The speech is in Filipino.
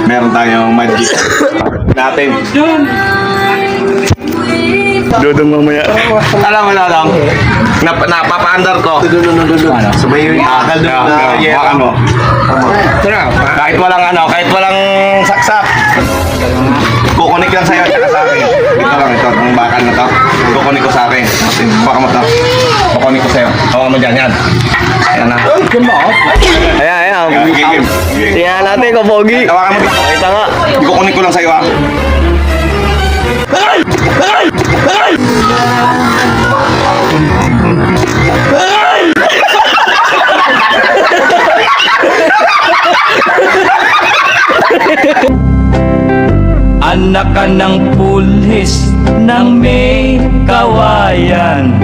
Meron tayong magic natin. Dudong mamaya. Alam mo na lang. Napapa-under ko. Sabay yung akal doon na ano. Kahit walang saksak. Kukunik lang sa'yo at sa akin. Ito lang, ang bakal na to. Kukunik ko sa akin. Baka mo to. Kukunik ko sa'yo. Hawa mo dyan, yan. Ayan na. Ayan. Tingnan natin kung pogi. Hawakan mo to. Ito nga. Kukunik ko lang sa'yo, ha. Anak ka ng pulis ng may kawayan,